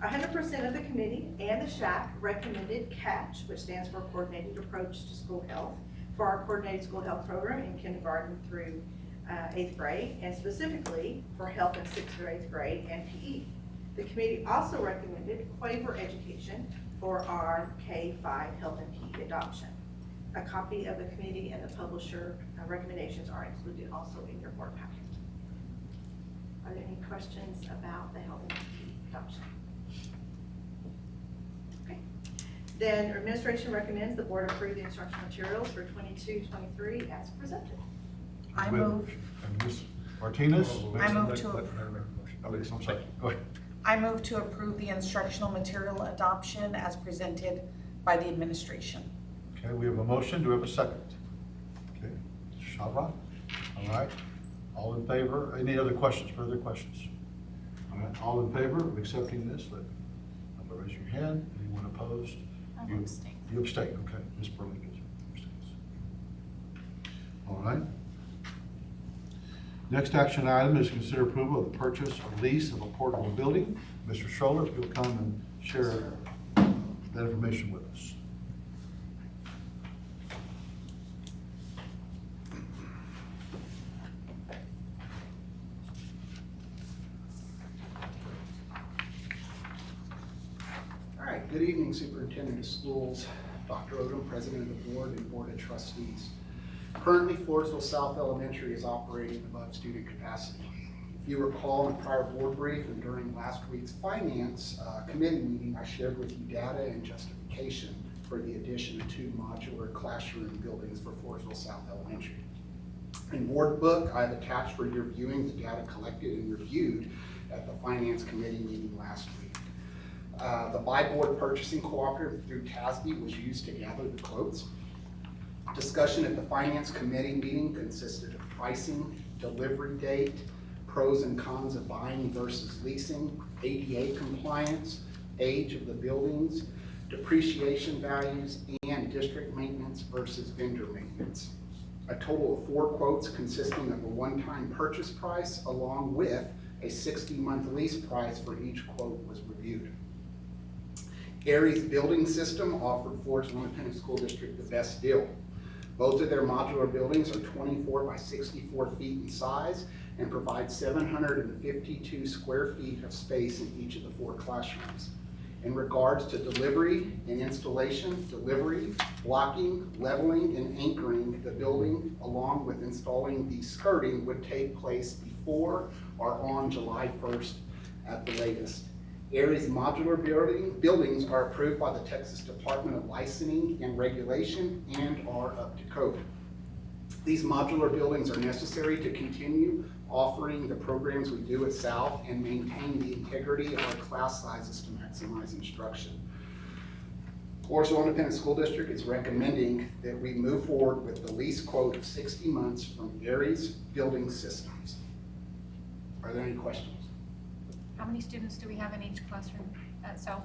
100% of the committee and the SHAC recommended CATCH, which stands for Coordinated Approach to School Health, for our coordinated school health program in kindergarten through 8th grade, and specifically for health in 6th or 8th grade and PE. The committee also recommended Quaver Education for our K-5 health and PE adoption. A copy of the committee and the publisher recommendations are included also in your board packet. Are there any questions about the health and PE adoption? Okay. Then administration recommends the board approve the instructional materials for 22-23 as presented. I move. Ms. Martinez? I move to, I'm sorry, go ahead. I move to approve the instructional material adoption as presented by the administration. Okay, we have a motion. Do we have a second? Okay, Shabbat. All right. All in favor? Any other questions, further questions? All right, all in favor of accepting this, raise your hand. Anyone opposed? I will abstain. You abstain, okay. Ms. Burley abstains. All right. Next action item is consider approval of the purchase or lease of a portable building. Mr. Schroller, if you'll come and share that information with us. All right, good evening, Superintendent of Schools, Dr. Odom, President of the Board and Board of Trustees. Currently, Floresville South Elementary is operating above student capacity. If you recall, in a prior board brief and during last week's finance committee meeting, I shared with you data and justification for the addition of 2 modular classroom buildings for Floresville South Elementary. In board book, I've attached for your viewing the data collected and reviewed at the finance committee meeting last week. The by-board purchasing cooperative through TASB was used to gather the quotes. Discussion at the finance committee meeting consisted of pricing, delivery date, pros and cons of buying versus leasing, ADA compliance, age of the buildings, depreciation values, and district maintenance versus vendor maintenance. A total of 4 quotes consisting of a one-time purchase price along with a 60-month lease price for each quote was reviewed. Aries Building System offered Floresville Independent School District the best deal. Both of their modular buildings are 24 by 64 feet in size and provide 752 square feet of space in each of the 4 classrooms. In regards to delivery and installation, delivery, blocking, leveling, and anchoring the building along with installing the skirting would take place before or on July 1st at the latest. Aries modular buildings are approved by the Texas Department of Licensing and Regulation and are up to code. These modular buildings are necessary to continue offering the programs we do at South and maintain the integrity of our class sizes to maximize instruction. Floresville Independent School District is recommending that we move forward with the lease quote of 60 months from Aries Building Systems. Are there any questions? How many students do we have in each classroom at South?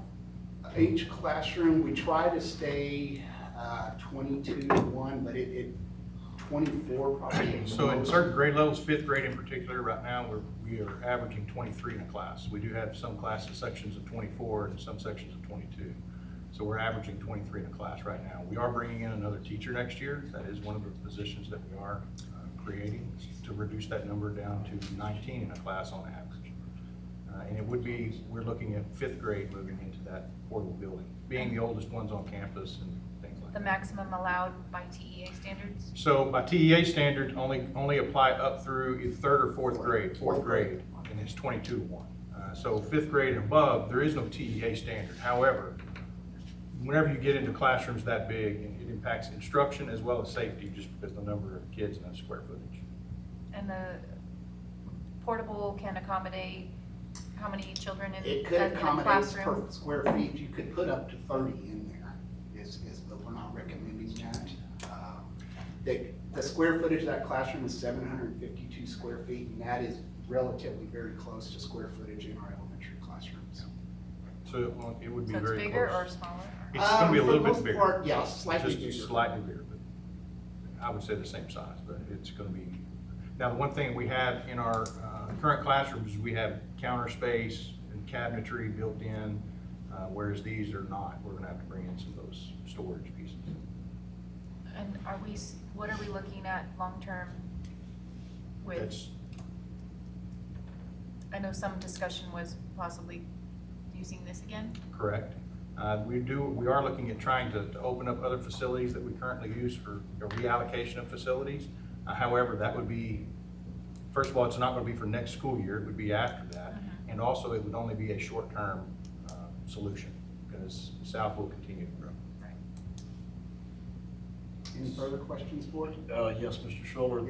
Each classroom, we try to stay 22 to 1, but it 24 probably. So in certain grade levels, 5th grade in particular, right now, we are averaging 23 in a class. We do have some classes, sections of 24 and some sections of 22. So we're averaging 23 in a class right now. We are bringing in another teacher next year. That is one of the positions that we are creating to reduce that number down to 19 in a class on average. And it would be, we're looking at 5th grade moving into that portable building, being the oldest ones on campus and things like that. The maximum allowed by TEA standards? So by TEA standards, only apply up through 3rd or 4th grade, 4th grade, and it's 22 to 1. So 5th grade and above, there is no TEA standard. However, whenever you get into classrooms that big, it impacts instruction as well as safety, just because of the number of kids and the square footage. And the portable can accommodate how many children in It could in a accommodate classroom? per square feet. You could put up to 30 in there, but we're not recommending that. The square footage of that classroom is 752 square feet, and that is relatively very close to square footage in our elementary classrooms. So it would be So it's very bigger close. or smaller? It's gonna be a For little the bit most bigger. part, yeah, slightly Just bigger. slightly bigger, but I would say the same size, but it's gonna be. Now, the one thing we have in our current classrooms is we have counter space and cabinetry built in, whereas these are not. We're gonna have to bring in some of those storage pieces. And what are we looking at long-term with? That's, I know some discussion was possibly using this again. correct. We are looking at trying to open up other facilities that we currently use for a reallocation of facilities. However, that would be, first of all, it's not gonna be for next school year, it would be after that. And also, it would only be a short-term solution, because South will continue to grow. Any further questions, board? Yes, Mr. Schuller,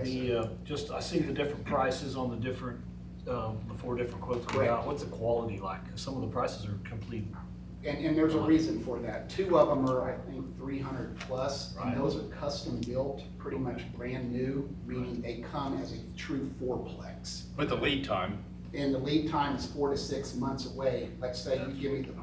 Yes, I see the different prices on the different, the 4 different quotes we got. What's the quality like? 'Cause some of the prices are complete. And there's a reason for that. 2 of them are, I think, 300 plus, Right. and those are custom built, pretty much brand new, meaning they come as a true fourplex. With the lead time. And the lead time is 4 to 6 months away. Let's say you give me the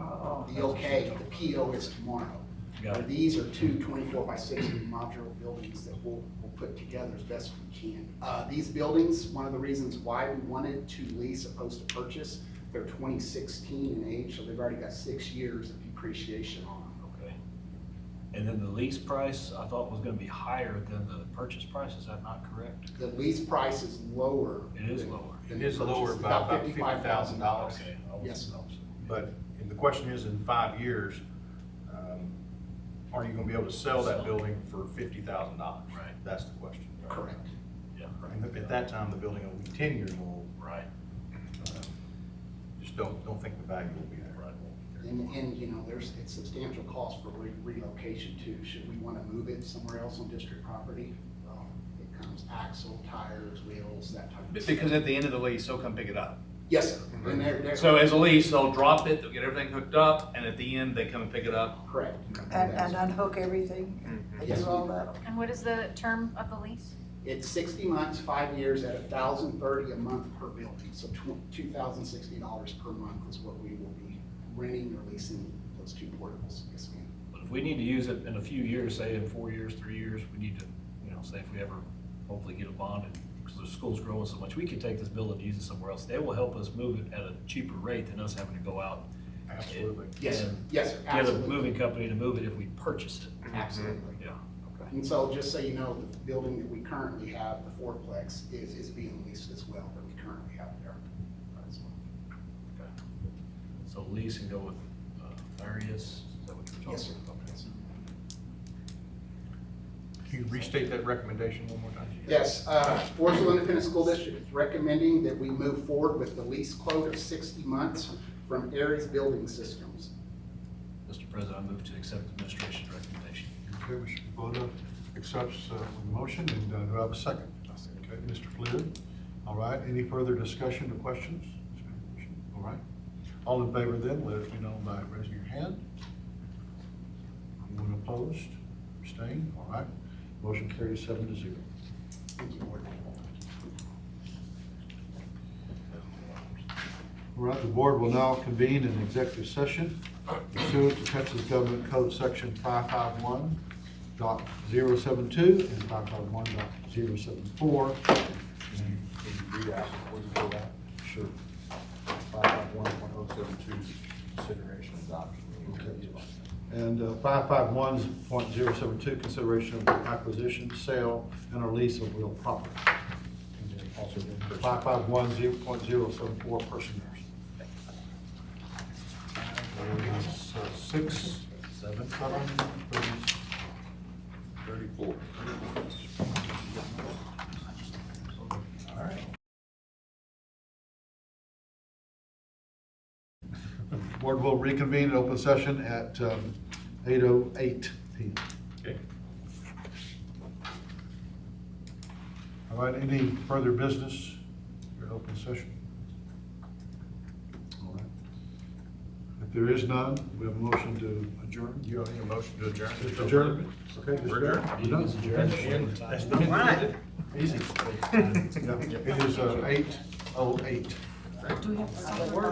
okay, the PO is tomorrow. Got it. These are 2 24 by 60 modular buildings that we'll put together as best we can. These buildings, one of the reasons why we wanted to lease opposed to purchase, they're 2016 in age, so they've already got 6 years of depreciation on them. Okay. And then the lease price, I thought was gonna be higher than the purchase price. Is that not correct? The lease price is lower. It is lower. It is lower by about $55,000. Okay. Yes. But the question is, in 5 years, are you gonna be able to sell that building for $50,000? Right. That's the question. Correct. Yeah. And at that time, the building will be 10 years old. Right. Just don't think the value will be there. Right. And, you know, it's substantial cost for relocation too. Should we want to move it somewhere else on district property? Well, it comes axle, tires, wheels, that type of stuff. Because at the end of the lease, they'll come pick it up. Yes, sir. And they're. So as a lease, they'll drop it, they'll get everything hooked up, and at the end, they come and pick it up. Correct. And unhook everything, and Yes. do all that. And what is the term of the lease? It's 60 months, 5 years at $1,030 a month per building. So $2,060 per month is what we will be renting or leasing those 2 portables. Yes, ma'am. But if we need to use it in a few years, say in 4 years, 3 years, we need to, say if we ever hopefully get a bond, because the school's growing so much, we could take this building and use it somewhere else. They will help us move it at a cheaper rate than us having to go out. Absolutely. Yes, sir. Yes, sir. Get a Absolutely. moving company to move it if we purchase it. Absolutely. Yeah. And so just so you know, the building that we currently have, the fourplex, is being leased as well, that we currently have there. as well. Okay. So lease and go with Arius, is that what you're talking about? Yes, sir. Okay. Can you restate that recommendation one more time? Yes, Forestville Independent School District is recommending that we move forward with the lease quote of 60 months from Aries Building Systems. Mr. President, I move to accept the administration's recommendation. Okay, Mr. Kubota accepts the motion, and do I have a second? Okay, Mr. Flynn. All right, any further discussion or questions? All right. All in favor then, let us know by raising your hand. Anyone opposed? Abstained? All right. Motion carries 7-0. Thank you, Board. All right, the board will now convene an executive session pursuant to Texas Government Code Section 551.072 and 551.074. And can you read out before you go out? Sure. 551.072, consideration of adoption. Okay. And 551.072, consideration of acquisition, sale, and or lease of real property. And then also 551.074, personnel. 34. All right. Board will reconvene in open session at 8:08 p.m. Okay. All right, any further business for open session? All right. If there is none, we have a motion to adjourn. You don't need a motion to adjourn? Just adjourn. Okay, just We're adjourn. adjourned. We're done. That's Yeah, it is 8:08. 08. Do we have to stop?